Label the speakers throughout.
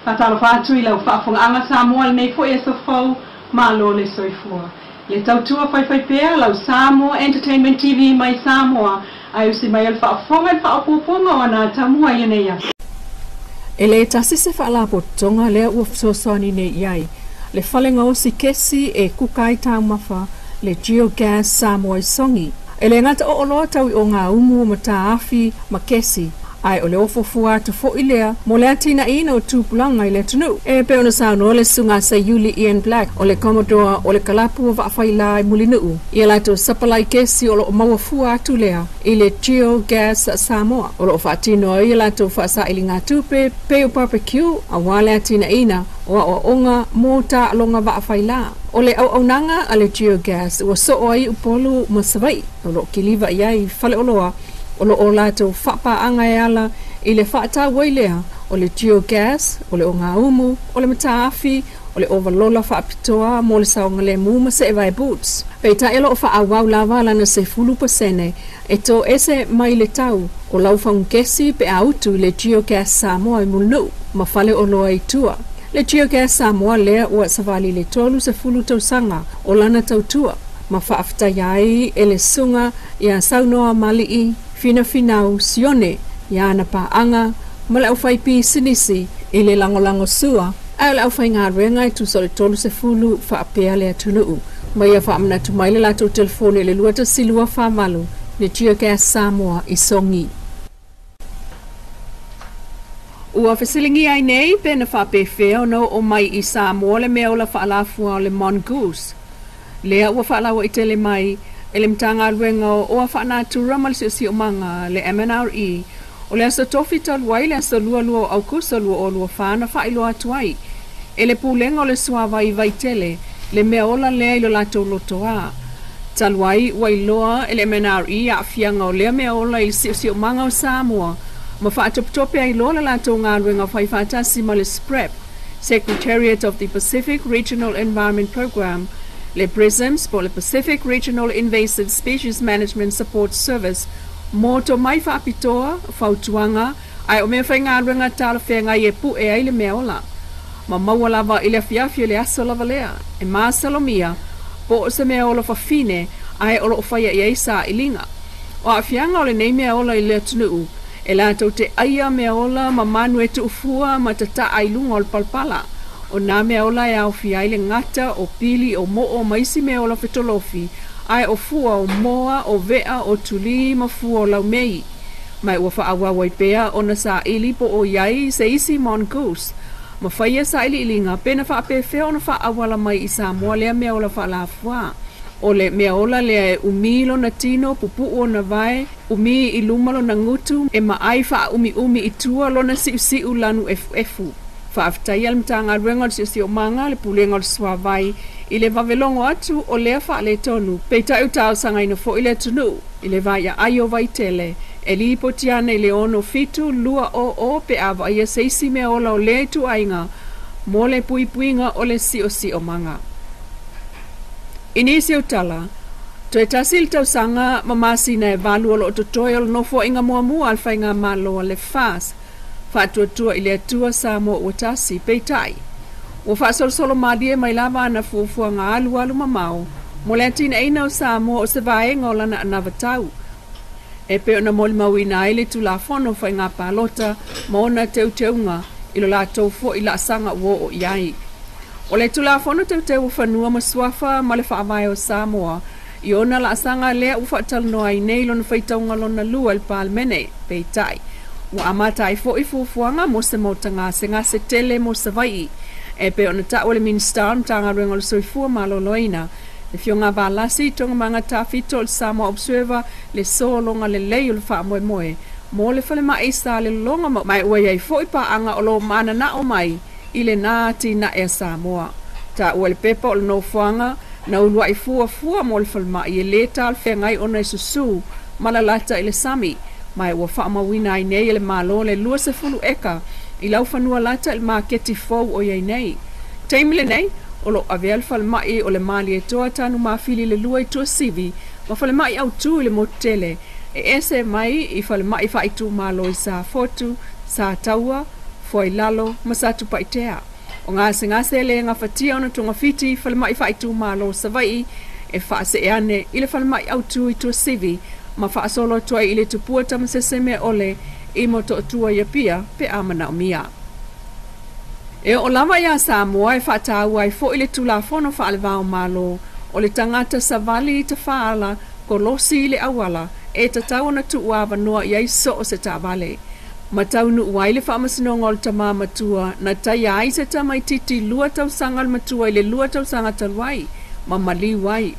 Speaker 1: Fatalo fatu I lau whaafonga Samoa nei fo e so fau malo le soifua. Le tautua fai pea lau Samoa Entertainment TV mai Samoa ai usi mai al whaafonga I whaapoponga wana tamua I nei.
Speaker 2: E le tasi se whaalapotonga lea ua fsosoni nei iai. Le whalenga o si kesi e kukai taumafa le geogas Samoa I songi. E le ngata o oloa tau I o ngā umu ma taafi ma kesi. Ai o le ofofua atu fo I lea, mo le atina ina o tūpulanga I le tunu. E pe ona sauno le sunga sa Yuli Ian Black, o le Commodore, o le kalapu o waawhaila I mulinuu. Ia lato sapalai kesi o lo mawafua atu lea, I le geogas Samoa. O lo whaatino ia lato whaasa ili ngā tupe, pe o barbecue, a wale atina ina, o onga mō ta alonga waawhaila. O le au nanga a le geogas, ua so ai upolu masawai, o lo kiliva iai fale oloa, o lo o lato whapa anga e ala I le whaata wailea o le geogas, o le o ngā umu, o le mataafi, o le overlola whaapitoa, mo le saonga le muma se e vai boots. Peita elo o whaawau lava lana se 10% e to ese mai le tau o lau whaungesi pe autu le geogas Samoa I mulnu, ma whale o loa I tua. Le geogas Samoa lea ua savali le tolu se 10 tausanga o lana tautua, ma whaafta iai e le sunga ia saunoa malii, fina finau sione ya na paanga mala ufai pi sinisi ile lango sua ai la ufai ngā renga I tu sole tolu se fulu fa apea le atunu mai ya fa amna tu mai le lato telefone le luata silua fa malu le geogas Samoa I songi ua fesilingi ai nei pe na fa pe feo no o mai I Samoa le mea o la fa alafua o le mongoose lea ua fa alawa I tele mai ele mtanga luenga o whaana tura malisi o manga le MNRE o le asa tofi taluai le asa lua au kusa lua o lua whaana whailoa atuai ele pulenga o le suawa I vaitele le mea ola lea ilo lato lotoa taluai wailoa ele MNRE a fianga o lea mea ola I si o manga o Samoa ma whaatoptope ai loa lato ngā luenga whai whaatasi ma le SPREP Secretariat of the Pacific Regional Environment Program le PRISMS po le Pacific Regional Invasive Species Management Support Service mo to mai whaapitoa whautuanga ai o mea whainga ruenga tala whenga I e pu e ai le mea ola. Ma maua lava I le fiafia le aso lava lea e maa salomia po o se mea ola whawhine ai olo o whaia I eisa I linga. O a whianga o le nei mea ola I le atunuu e lato te aia mea ola ma manu e tu ufua ma tata ai lunga o le palpala. O nā mea ola e au fiai le ngata o pili o mo o maisi mea ola whetolofi ai o fua o moa o vea o tuli ma fua o lau mei. Mai ua whaawawa I pea o na sa ili po o iai se isi mongoose. Ma whaia sa ili ilinga pena whaape whea o na whaawala mai I Samoa lea mea ola whaalafua. O le mea ola lea e umilo na tino pupu o na vai, umi I lumalo na ngutu e ma ai wha umi I tua lo na siu lanu efu. Whaaftai al mtanga ruenga si o manga le pulenga le suawai I le vavelongo atu o lea wha le tonu peita utao sanga ina fo I le tunu I le vaya ayo vaitele e li potiana I le ono fitu lua o pe ava ia seisi mea ola o le tu ainga mo le puipuinga o le si o manga Inisi o tala to e tasil tau sanga mamasi na e valu o lo totoyol no fo inga mua alfa inga malo le fast Whaatua I le atua Samoa ua tasi peitai. Ua whaasolo madie mai lava ana fuafua ngā alu mamau, mo le atina eina o Samoa o se vaenga o lana anavatau. E pe ona moli mawina ai le tulafono whai ngā palota, ma ona teuteunga, ilo la tau fo I la sanga ua o iai. O le tulafono teuteu whanua ma suafa ma le whaavai o Samoa, I ona la sanga lea ufa talno ai nei lona whaitaunga lona lua il palmene, peitai. Ua amata ai fo I fuafuanga mo se motanga se ngā se tele mo se vai e pe ona ta ole minister tanga ruenga le soifua maloloina le fionga balasi tonga manga tafito le Samoa Observer le solonga le lei le fa moe mo le fale mai sa le longa mai ua ai fo I pa anga o lo mana na o mai I le nati na e Samoa ta ole pepa o le no fuanga na ulua I fuafua mo le fale mai e le tal whengai ona I susu malalata I le sami mai ua whaamawina ai nei le malo le lua se fulu eka I lau whanua lata il maketi fau o iei nei. Teimile nei, o lo avel fal mai o le mali e toa tanu mawhili le lua I tua sivi, ma fal mai au tu le motele, e ese mai I fal mai whaitu malo I sa fotu, sa taua, foi lalo masatu paitea. O ngase le ngafatia ona tunga fiti falmai faitu malo savai e fase ane ile falmai autu itu sivi ma fa solo toa ile tupua tamaseseme ole i moto tua ya pia pe amana umia. E o lama ya Samoa e fata wai fo ile tula fono fa alvao malo o le tangata savali te faala ko losi ile awala e tatau na tuwa vanua ya iso o se tavale. Matau nu waile fa masinongol tama matua na tayai se tamai titi lua tau sangal matua ile lua tau sanga talwai mamali wai.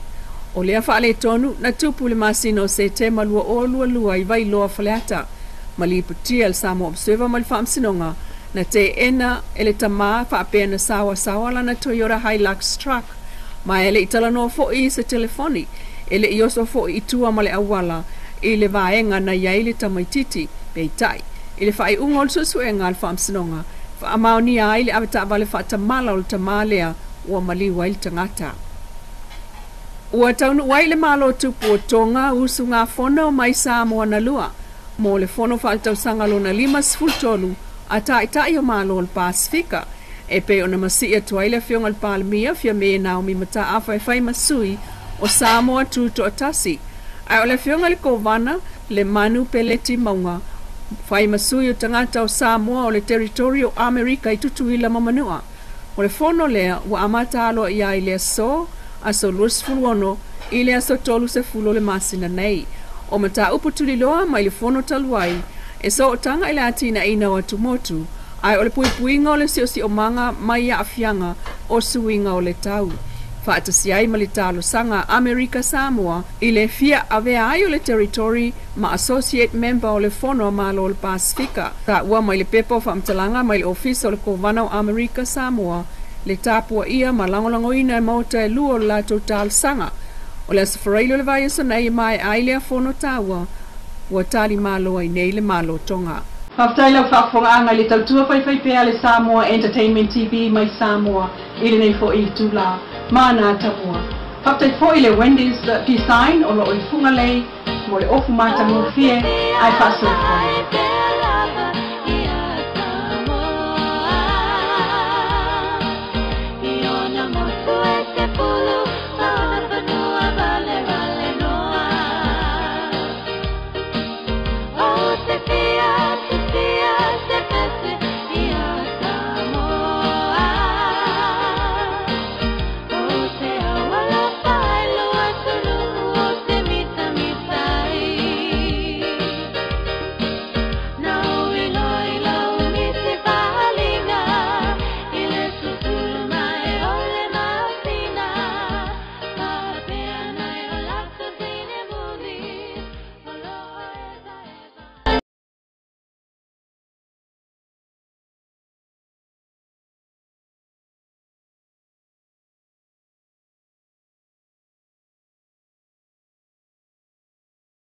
Speaker 2: O lea fa ale tonu na tupu le masino se te malua o lua i vai loa faleata. Mali putia el Samoa observa mal fa masinonga na te ena ele tama fa apena sawa la na Toyota Hilux truck. Ma ele itala no fo i se telefoni. Ele ioso fo i tua male awala ile vaenga na yaile tamai titi peitai. Ile fa i ungol susuenga al fa masinonga. Fa amaoni a ile avata vale fa tamala o tamalea ua mali wail tangata. Ua taunu waile malo tupu o tonga usu ngā fono mai Samoa na lua. Mo le fono fa altau sangalo na 5 a tai o malo al Pasifika. E pe ona masia tuaile fionga al palmia fia me Naomi mata awhai fai masui o Samoa tuto atasi. Ai o le fionga le kovana le manu peleti maunga. Fai masui o tangata o Samoa o le territorio Amerika i tutuila mamanua. O le fono lea ua amata alo ia i lea so aso luas fuluono i lea so tolu se fulo le masina nei. O mata upu tuliloa mai le fono taluai e so o tanga i le atina ina o tumotu ai o le puipuinga o le siosi o manga mai a afianga o suinga o le tau. Faatasiai ma le talo sanga Amerika Samoa i le fia avea ai o le territory ma associate member o le fono malo o le Pasifika. Ta ua mai le pepo whaamtalanga mai le office o le kovana o Amerika Samoa le tapua ia ma langolangoina e mauta e lua o la total sanga. O le asafarailo le vai asa nei mai ai lea fono taua ua tali malo ai nei le malo tonga.
Speaker 1: Whaftai lau whaafonga le tautua whai pea le Samoa Entertainment TV mai Samoa ili nei fo i tula mana tamua. Whaftai fo i le Wendy's design o lo i funga lei mo le ofu mata mo fie ai whaasoi.